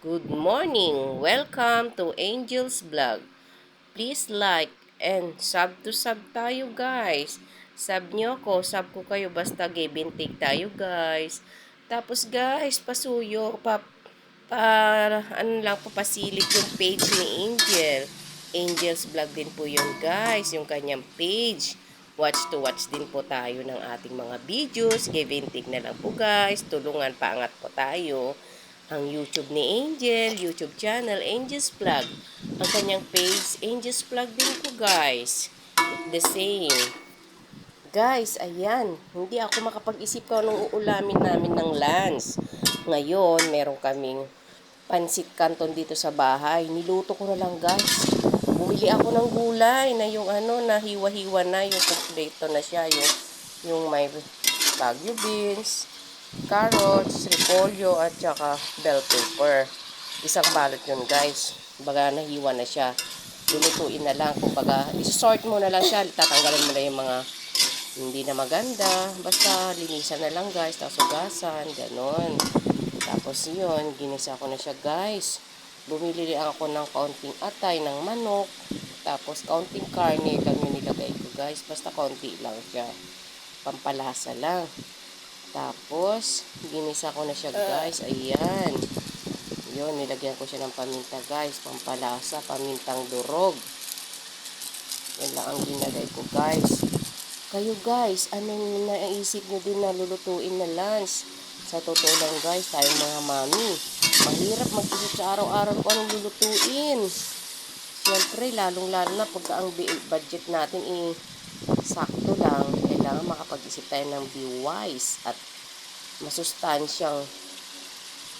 Good morning! Welcome to Angel's Vlog. Please like and sub tayo guys. Sub nyo ko, sub ko kayo basta gibintig tayo guys. Tapos guys, pasuyo, para ano lang papasilip yung page ni Angel. Angel's Vlog din po yun guys, yung kanyang page. Watch to watch din po tayo ng ating mga videos. Gibintig na lang po guys, tulungan paangat po tayo. Ang YouTube ni Angel, YouTube channel, Angel's Vlog. Ang kanyang page, Angel's Vlog din po guys. The same. Guys, ayan, hindi ako makapag-isip kung anong uulamin namin ng lunch. Ngayon, meron kaming pansit canton dito sa bahay. Niluto ko na lang guys. Bumili ako ng gulay na yung na hiwa-hiwa na, yung kompleto na siya, yung may Baguio beans, carrots, repolyo, at saka bell pepper. Isang balot yun guys. Baga nahiwa na siya. Lulutuin na lang. Kumbaga, isort mo na lang siya. Tatanggalin mo na yung mga hindi na maganda. Basta linisan na lang guys. Tapos hugasan. Ganon. Tapos yun, ginisa ko na siya guys. Bumili ako ng kaunting atay ng manok. Tapos kaunting karne lang yung nilagay ko guys. Basta kaunti lang siya. Pampalasa lang. Tapos, ginisa ko na siya guys. Ayan. Yun, nilagyan ko siya ng paminta guys. Pampalasa, pamintang durog. Yan lang ang ginagay ko guys. Kayo guys, anong naisip nyo din na lulutuin na lunch? Sa totoo lang guys, tayong mga mami, mahirap mag-isip sa araw-araw kung anong lulutuin. Siyempre, lalong-lalo na pagka ang budget natin sakto lang, kailangan makapag-isip tayo ng be wise at masustansyang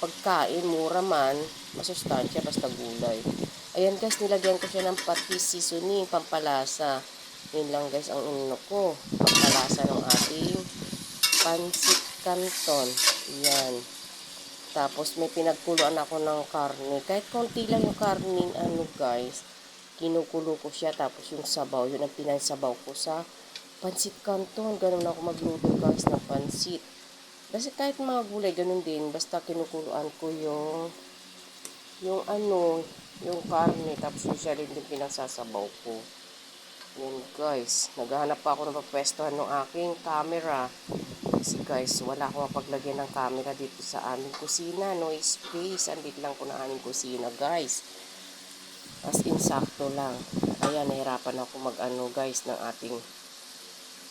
pagkain, mura man, masustansya, basta gulay. Ayan guys, nilagyan ko siya ng patis seasoning, pampalasa. Yun lang guys ang inano ko, pampalasa ng ating pansit canton. Yan. Tapos may pinagkuluan ako ng karne. Kahit konti lang yung karne, guys, kinukulo ko siya. Tapos yung sabaw, yun ang pinansabaw ko sa pansit canton. Ganun ako magluto guys ng pansit. Kasi kahit mga gulay, ganun din. Basta kinukuluan ko yung karne. Tapos yung siya rin din pinagsasabaw ko. Yan guys. Naghahanap pa ako ng papwestuhan ng aking camera. Kasi guys, wala akong mapaglagyan ng camera dito sa aming kusina. No space. Andit lang ko na aming kusina guys. As in, sakto lang. Ayan, nahirapan ako guys ng ating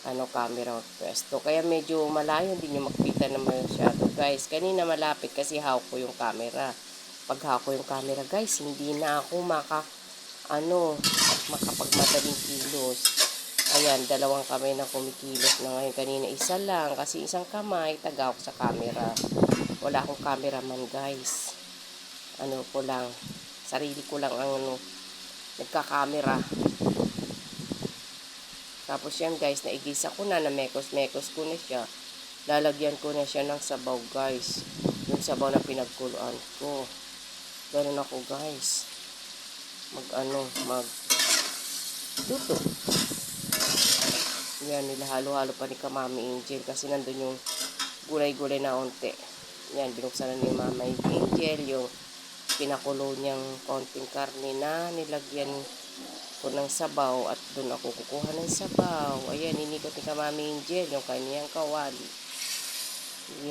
camera pwesto. Kaya medyo malayo din yung makita na masyado guys. Kanina malapit kasi hawak ko yung camera. Pag hawak ko yung camera guys, hindi na ako makapagmadaling kilos. Ayan, dalawang kamay na kumikilos na ngayon. Kanina isa lang kasi isang kamay tagawak sa camera. Wala akong cameraman guys. Sarili ko lang ang nagka-camera. Tapos yan guys, naigisa ko na mekos-mekos ko na siya. Lalagyan ko na siya ng sabaw guys. Yung sabaw na pinagkuluan ko. Ganun ako guys. Luto. Yan, nilahalo-halo pa ni Mami Angel kasi nandun yung gulay-gulay na onte. Yan, binuksan na ni Mama Angel yung pinakulo niyang konting karne na nilagyan ko ng sabaw at doon ako kukuha ng sabaw. Ayan, inikot ni Mami Angel yung kanyang kawali.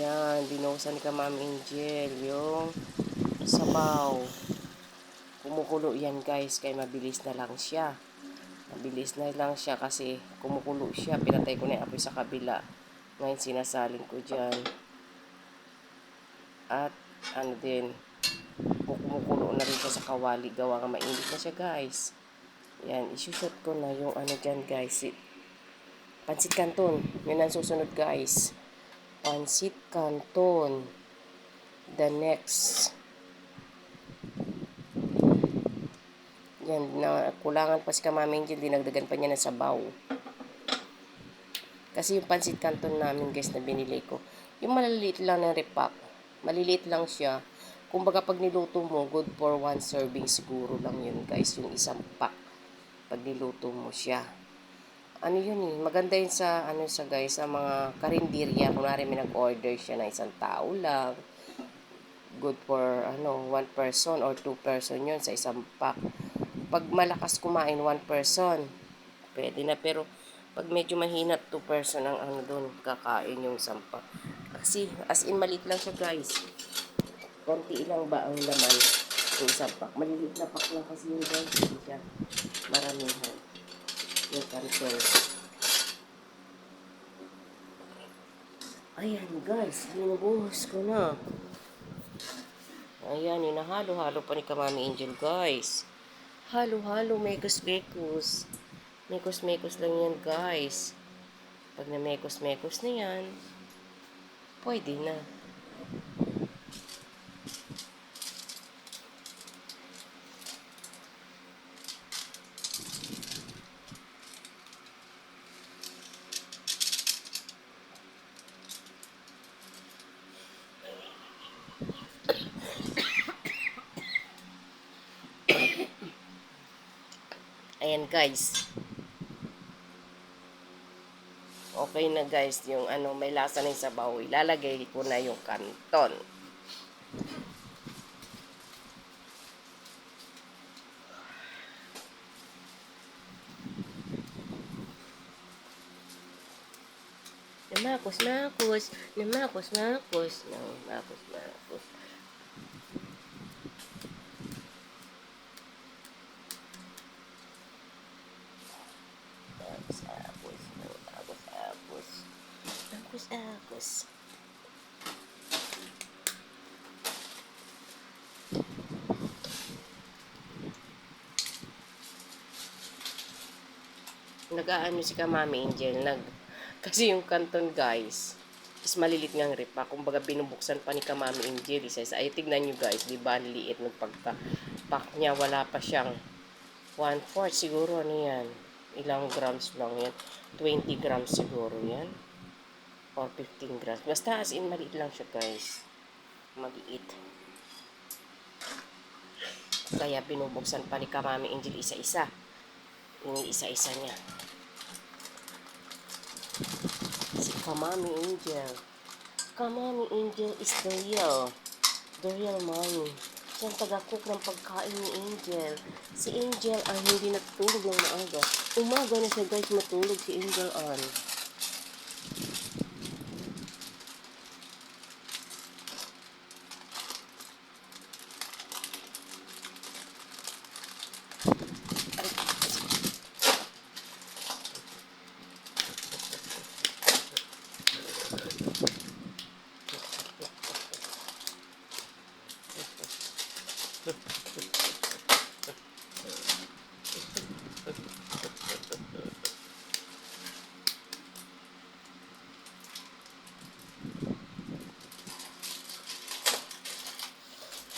Yan, binuksan ni Mami Angel yung sabaw. Kumukulo yan guys, kaya mabilis na lang siya. Mabilis na lang siya kasi kumukulo siya. Pinatay ko na yung apoy sa kabila. Ngayon sinasalin ko dyan. At kumukulo na rin siya sa kawali. Gawa nga mainit na siya guys. Yan, isushoot ko na yung dyan guys. Pansit canton. Yun ang susunod guys. Pansit canton. The next. Yan, kulangan pa si Mami Angel. Dinagdagan pa niya ng sabaw. Kasi yung pansit canton namin guys na binili ko, yung maliliit lang na repack. Maliliit lang siya. Kumbaga pag niluto mo, good for 1 serving siguro lang yun guys. Yung isang pack. Pag niluto mo siya. Maganda yun sa guys, sa mga karinderya. Kunwari may nag-order siya na isang tao lang. good for one person or two person yun sa isang pack. Pag malakas kumain, one person, pwede na. Pero pag medyo mahina, two person ang doon kakain yung isang pack. Kasi as in maliit lang siya guys. Konti lang ba ang laman yung isang pack. Maliliit na pack lang kasi yung guys. Hindi siya maramihan. Yung karton. Ayan guys, binubuhos ko na. Ayan, hinahalo-halo pa ni Kamami Angel guys. Halo-halo, mekos-mekos. Mekos-mekos lang yan guys. Pag na mekos-mekos na yan, pwede na. Ayan guys. Okay na guys, yung may lasa ng sabaw. Ilalagay ko na yung kanton. Namakos-makos. Namakos-makos. Namakos-makos. Apos. Nag-aano si Kamami Angel, kasi yung kanton guys, is malilit ngang ripa. Kumbaga binubuksan pa ni Kamami Angel, isa-isa. Ay, tignan nyo guys, di ba, liit ng pagka-pack niya, wala pa siyang 1/4 siguro, yan. Ilang grams lang yan. 20 grams siguro yan. Or 15 grams. Basta as in, maliit lang siya guys. Maliit. Kaya binubuksan pa ni Kamami Angel isa-isa. Yung isa-isa niya. Si Kamami Angel. Kamami Angel is the real mommy. Siya ang taga-cook ng pagkain ni Angel. Si Angel ay hindi natutulog ng maaga. Umaga na siya guys matulog si Angel an.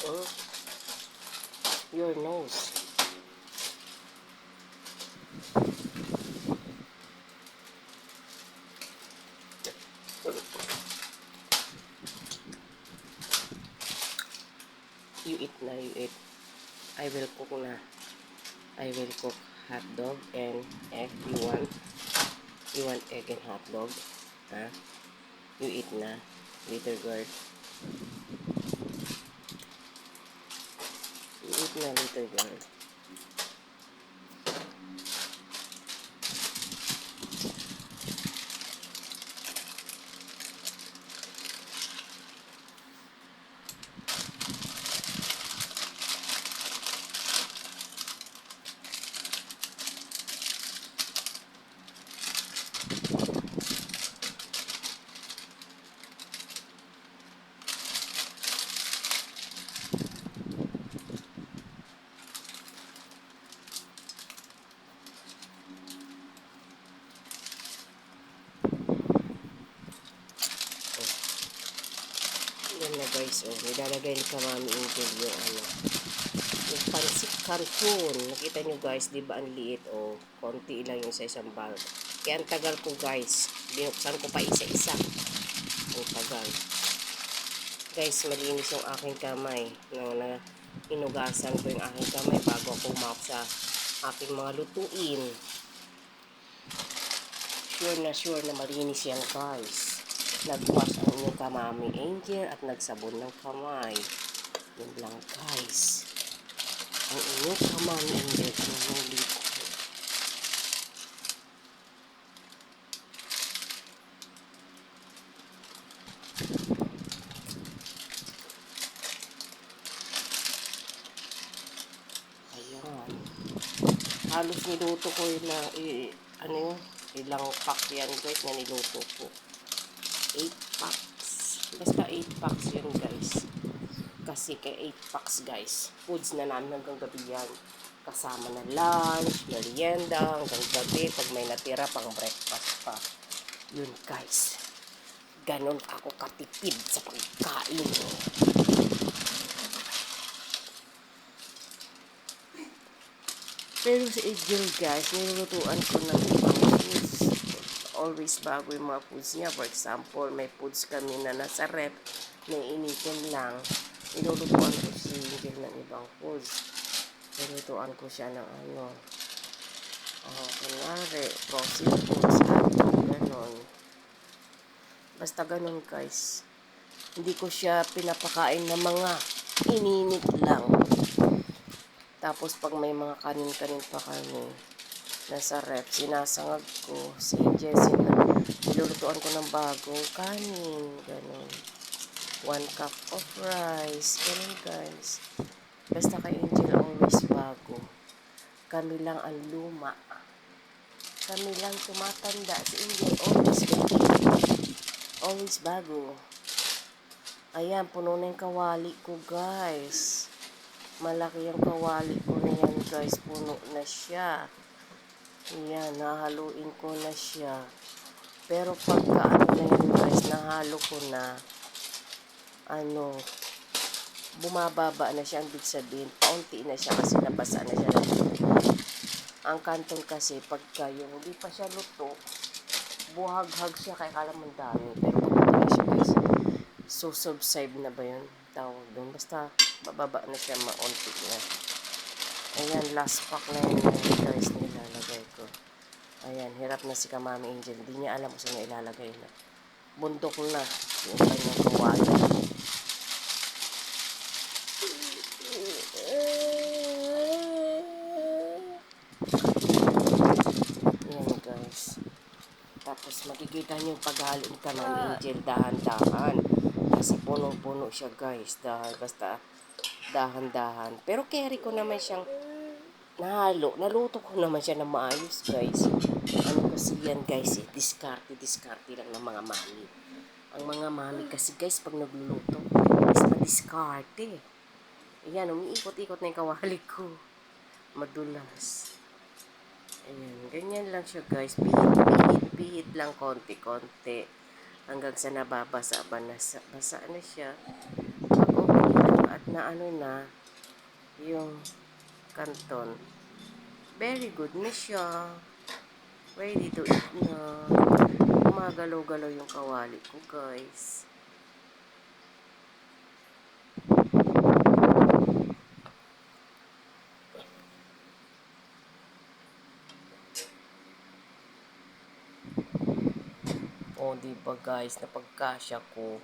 Oh, your nose. You eat na, you eat. I will cook na. I will cook hot dog and egg. You want egg and hot dog? Huh? You eat na, little girl. You eat na, little girl. Yan na guys, nilalagay ni Kamami Angel yung pansik canton. Nakita nyo guys, di ba ang liit konti lang yung sa isang bag. Kaya ang tagal ko guys, binuksan ko pa isa-isa. Ang tagal. Guys, malinis yung aking kamay. Na inugasan ko yung aking kamay bago ako umap sa aking mga lutuin. Sure na malinis yan guys. Nagwash ang inyong Kamami Angel at nagsabon ng kamay. Yun lang guys. Ang init naman hindi nahuli ko. Ayan. Halos niluto ko ilang, ilang pack yan guys na niluto ko. 8 packs. Basta 8 packs yun guys. Kasi kay 8 packs guys. Foods na namin hanggang gabi yan. Kasama na lunch, merienda, hanggang gabi. Pag may natira pang breakfast pa. Yun guys. Ganon ako katipid sa pagkain. Pero sa Angel guys, nilulutuan ko ng ibang foods. Always bago yung mga foods niya. For example, may foods kami na nasa rep, iniinitin lang. Nilulutuan ko si Angel ng ibang foods. Nilulutuan ko siya ng kunwari, frozen foods, ganon. Basta ganon guys. Hindi ko siya pinapakain ng mga ininit lang. Tapos pag may mga kanin-kanin pa kami nasa rep, sinasangag ko si Jessie na nilulutuan ko ng bagong kanin, ganun. 1 cup of rice, ganun guys. Basta kay Angel always bago. Kami lang ang luma. Kami lang tumatanda. Si Angel always bago. Always bago. Ayan, puno na yung kawali ko guys. Malaki yung kawali ko na yan guys. Puno na siya. Ayan, nahaluin ko na siya. Pero pagka na yun guys, nahalo ko na, bumababa na siya. Ang big sabihin, paunti na siya kasi nabasa na siya. Ang kanton kasi, pagka yung hindi pa siya luto, buhag-hag siya kaya kala mo dami. Pero pagka na siya guys, so subside na ba yun? Tawag doon. Basta, bababa na siya, maunti na. Ayan, last pack na yun guys, nilalagay ko. Ayan, hirap na si Kamami Angel. Hindi niya alam kung saan niya ilalagay na. Bundok na yung kanyang kawali. Ayan guys. Tapos makikita niyo yung paghalo ni Kamami Angel dahan-dahan. Kasi punong-puno siya guys. Basta dahan-dahan. Pero carry ko naman siyang nahalo. Naluto ko naman siya na maayos guys. Ano kasi yan guys diskarte lang ng mga mami. Ang mga mami kasi guys pag nagluluto is madiskarte. Ayan, umiikot-ikot na yung kawali ko. Madulas. Ayan, ganyan lang siya guys. Pihit lang konti-konti. Hanggang sa nababasa ba basa na siya. Pag okay na at naano na yung kanton. Very good na siya. Ready to eat na. Gumagalaw-galaw yung kawali ko guys. O diba guys, napagkasya ko.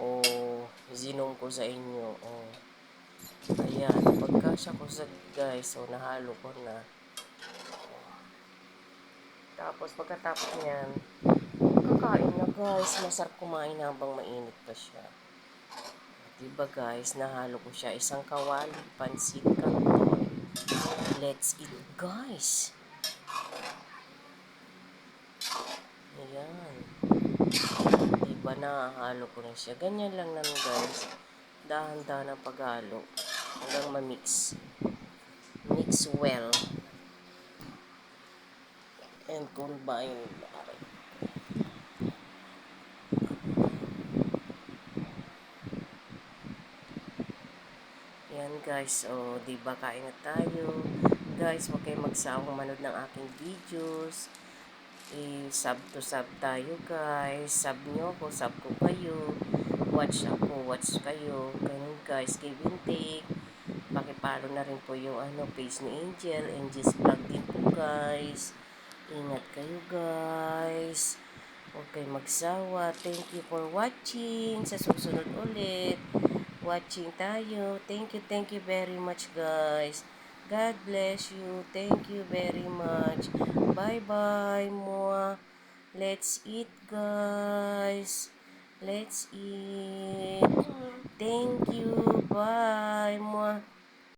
O zinong ko sa inyo. O ayan, napagkasya ko sa guys. So nahalo ko na. Tapos pagkatapos niyan, kakain na guys. Masarap kumain habang mainit pa siya. Diba guys, nahalo ko siya. Isang kawali, pansit canton. Let's eat guys. Ayan. Diba nahalo ko na siya. Ganyan lang naman guys. Dahan-dahan ang paghalo. Hanggang ma-mix. Mix well. And combine. Yan guys, o diba kain na tayo. Guys, huwag kayong magsawang manood ng aking videos. Sub to sub tayo guys. Sub nyo ako, sub ko kayo. Watch ako, watch kayo. Ganun guys, give and take. Pakipalo na rin po yung page ni Angel. Angel's Vlog din po guys. Ingat kayo guys. Huwag kayong magsawa. Thank you for watching. Sa susunod ulit. watching tayo. Thank you very much guys. God bless you. Thank you very much. Bye-bye, mwah. Let's eat, guys. Let's eat. Thank you. Bye, mwah.